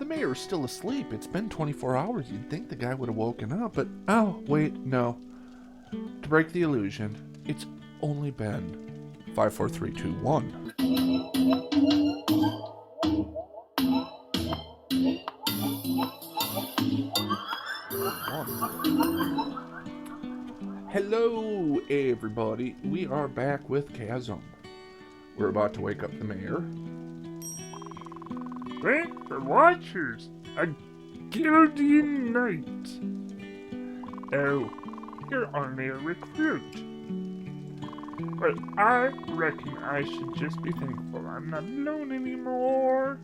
The mayor's still asleep. It's been 24 hours. You'd think the guy would have woken up, but oh, wait, no. To break the illusion, it's only been 5, 4, 3, 2, 1. Hello, everybody. We are back with Chasm. We're about to wake up the mayor. Thank the Watchers, a Guildian Knight. Oh, you're only a recruit. But I reckon I should just be thankful I'm not alone anymore.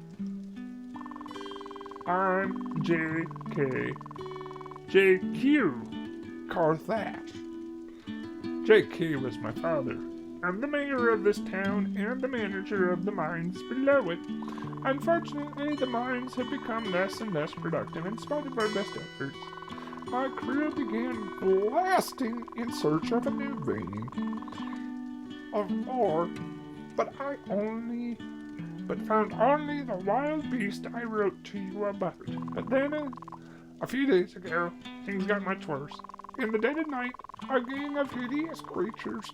I'm JQ, Karthas. JK was my father. I'm the mayor of this town and the manager of the mines below it. Unfortunately, the mines have become less and less productive in spite of our best efforts. My crew began blasting in search of a new vein of ore, but found only the wild beast I wrote to you about. But then, a few days ago, things got much worse. In the dead of night, a gang of hideous creatures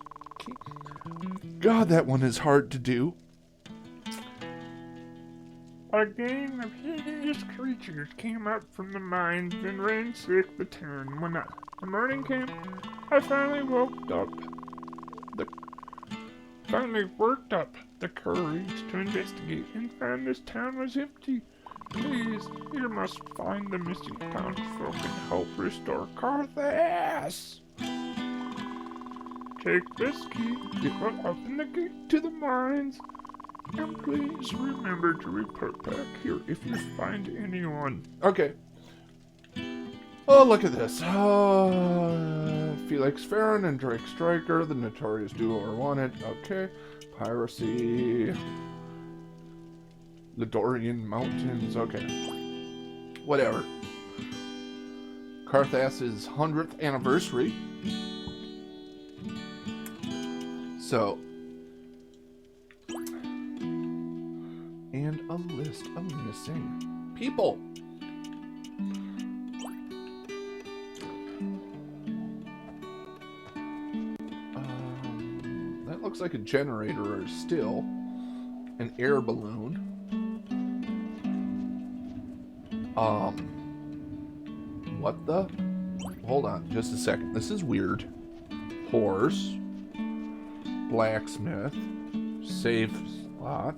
God, that one is hard to do. A gang of hideous creatures came up from the mines and ransacked the town. When the morning came, I finally worked up the courage to investigate and found this town was empty. Please, you must find the missing townsfolk and help restore Karthas. Take this key, it will open the gate to the mines. And please remember to report back here if you find anyone. Okay. Oh, look at this. Felix Farron and Drake Stryker, the notorious duo are wanted. Okay. Piracy. The Dorian Mountains. Okay. Whatever. Karthas' 100th anniversary. So. And a list of missing people. That looks like a generator or still. An air balloon. What the? Hold on, just a second. This is weird. Horse. Blacksmith. Safe slot.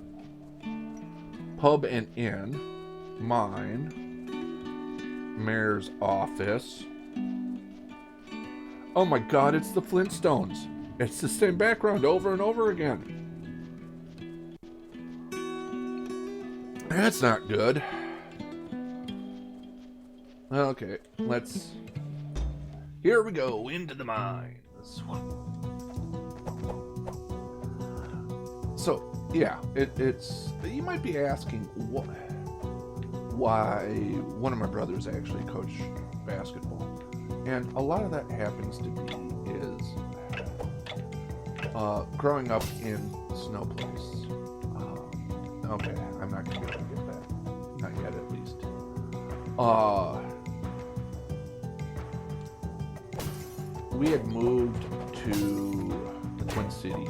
Pub and inn. Mine. Mayor's office. Oh my god, it's the Flintstones. It's the same background over and over again. That's not good. Okay, let's... Here we go, into the mines. So, yeah, it's... You might be asking why one of my brothers actually coached basketball. And a lot of that happens to be is growing up in snow place. Okay, I'm not going to be able to get that. Not yet, at least. We had moved to the Twin Cities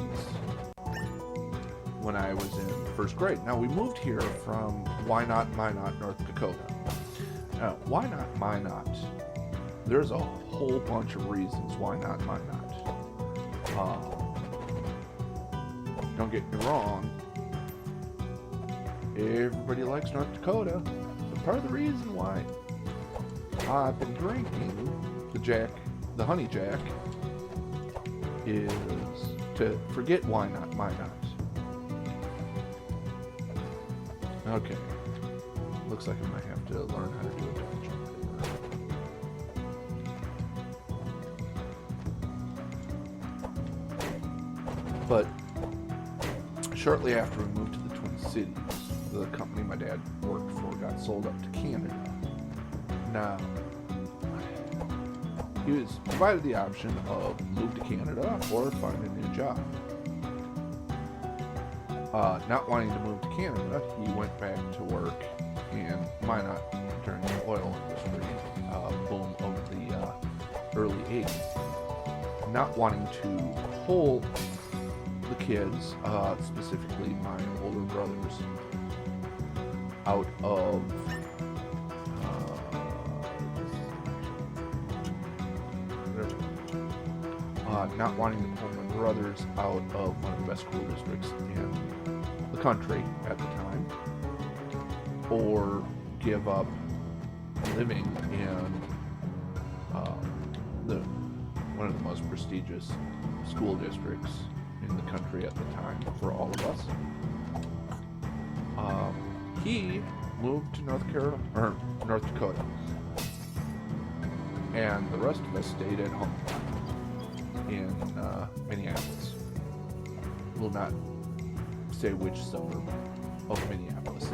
when I was in first grade. Now, we moved here from Wynot, Minot, North Dakota. Why not Minot? There's a whole bunch of reasons why not Minot. Don't get me wrong. Everybody likes North Dakota. But part of the reason why I've been drinking the Honey Jack, is to forget why not Minot. Okay. Looks like I might have to learn how to do a Dutch. But shortly after we moved to the Twin Cities, the company my dad worked for got sold up to Canada. Now, he was provided the option of move to Canada or find a new job. Not wanting to move to Canada, he went back to work in Minot during the oil industry boom of the early 80s. Not wanting to pull the kids, specifically my older brothers, out of not wanting to pull my brothers out of one of the best school districts in the country at the time, or give up living in one of the most prestigious school districts in the country at the time for all of us. He moved to North Dakota, and the rest of us stayed at home in Minneapolis. Will not say which suburb of Minneapolis.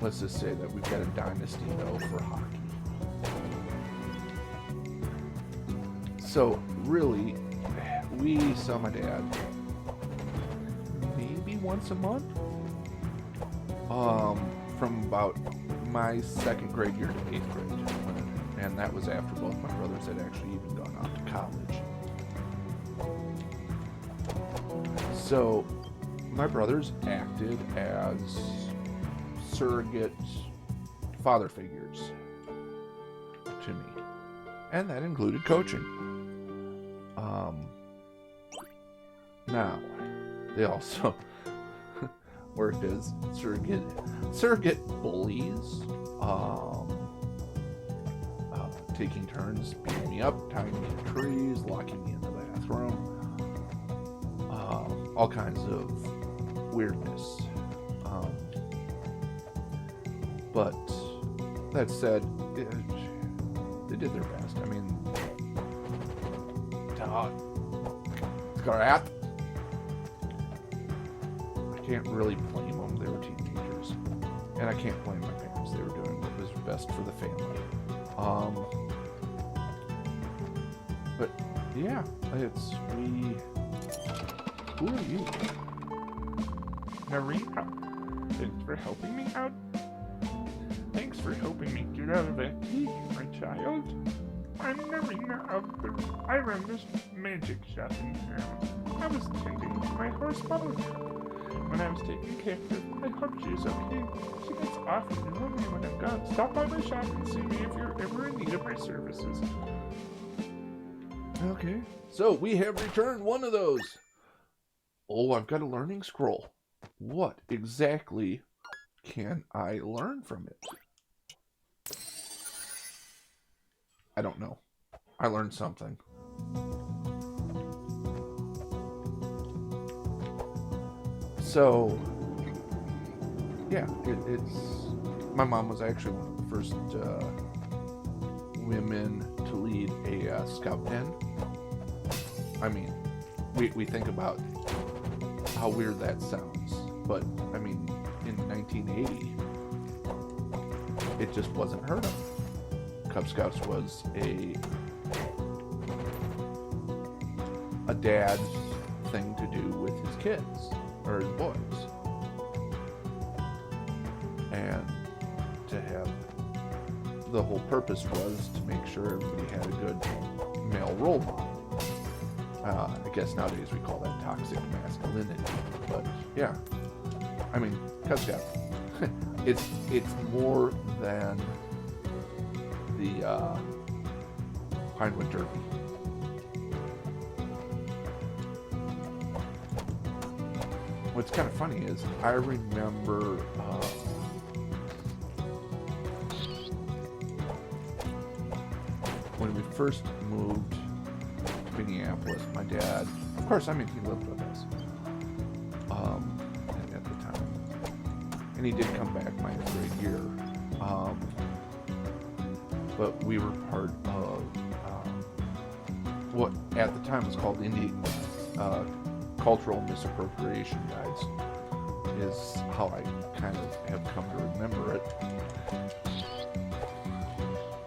Let's just say that we've got a dynasty though for hockey. So really, we saw my dad maybe once a month, from about my second grade year to 8th grade, and that was after both my brothers had actually even gone off to college. So my brothers acted as surrogate father figures to me, and that included coaching. Now, they also worked as surrogate bullies, taking turns beating me up, tying me to trees, locking me in the bathroom, all kinds of weirdness. But that said, they did their best. I mean, Karthas, I can't really blame them. They were teenagers, and I can't blame my parents. They were doing what was best for the family. But yeah, who are you? Narina, thanks for helping me out. Thanks for helping me get out of that cage, my child. I'm Narina I run this magic shop in town. I was tending to my horse Bubble. When I was taken care of, I hope she's okay. She gets awfully lonely when I'm gone. Stop by my shop and see me if you're ever in need of my services. Okay. So we have returned one of those. Oh, I've got a learning scroll. What exactly can I learn from it? I don't know. I learned something. So, yeah, it's... My mom was actually one of the first women to lead a scout den. I mean, we think about how weird that sounds, but, I mean, in 1980, it just wasn't heard of. Cub Scouts was a dad's thing to do with his kids, or his boys. And to have, the whole purpose was to make sure everybody had a good male role model. I guess nowadays we call that toxic masculinity, but yeah. I mean, Cub Scout, it's more than the Pinewood Derby. What's kind of funny is I remember when we first moved to Minneapolis, my dad, of course, I mean, he lived with us at the time, and he did come back my grade year. But we were part of what at the time was called Indian Cultural Misappropriation Guides, is how I kind of have come to remember it.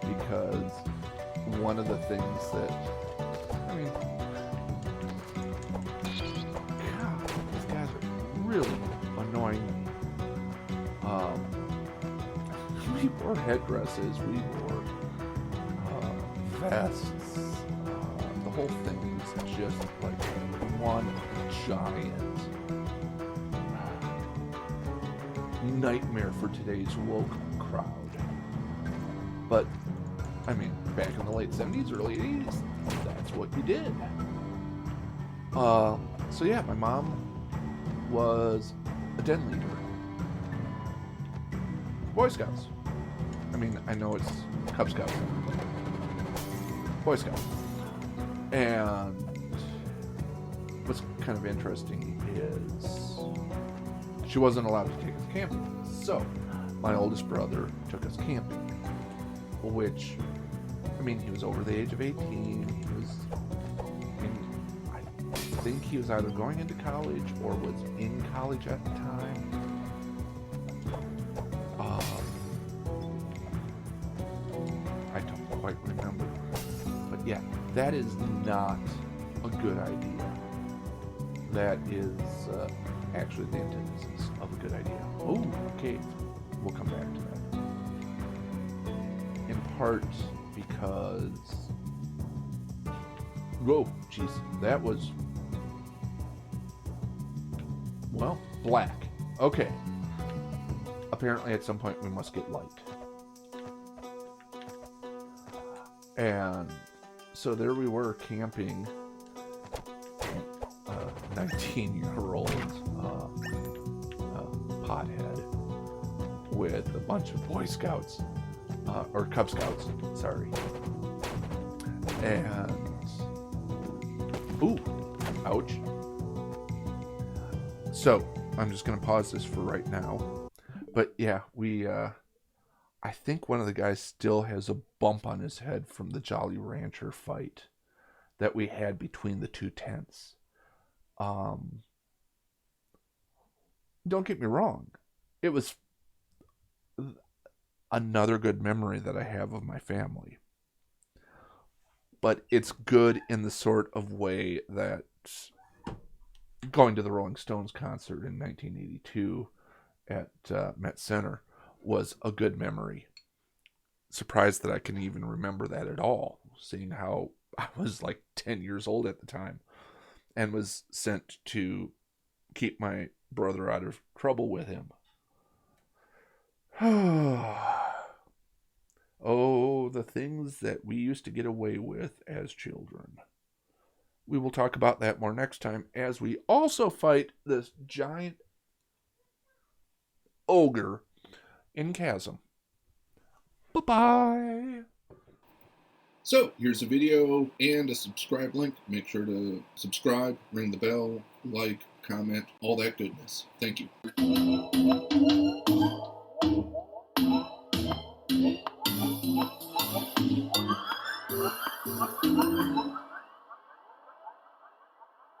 Because one of the things that, I mean, God, these guys are really annoying me. We wore headdresses, we wore vests. The whole thing was just like one giant nightmare for today's woke crowd. But, I mean, back in the late 70s, early 80s, that's what you did. So yeah, my mom was a den leader. Boy Scouts. I mean, I know it's Cub Scouts. Boy Scouts. And what's kind of interesting is she wasn't allowed to take us camping. So, my oldest brother took us camping. Which, I mean, he was over the age of 18. I think he was either going into college or was in college at the time. I don't quite remember. But yeah, that is not a good idea. That is actually the antithesis of a good idea. Oh, okay. We'll come back to that. In part because... Whoa, jeez. That was... Well, black. Okay. Apparently at some point we must get light. And so there we were camping, 19-year-old pothead with a bunch of Boy Scouts, or Cub Scouts, sorry. And, ooh, ouch. So, I'm just going to pause this for right now. But yeah, I think one of the guys still has a bump on his head from the Jolly Rancher fight that we had between the two tents. Don't get me wrong. It was another good memory that I have of my family. But it's good in the sort of way that going to the Rolling Stones concert in 1982 at Met Center was a good memory. Surprised that I can even remember that at all, seeing how I was like 10 years old at the time and was sent to keep my brother out of trouble with him. Oh, the things that we used to get away with as children. We will talk about that more next time as we also fight this giant ogre in Chasm. Bye-bye. So here's a video and a subscribe link. Make sure to subscribe, ring the bell, like, comment, all that goodness. Thank you.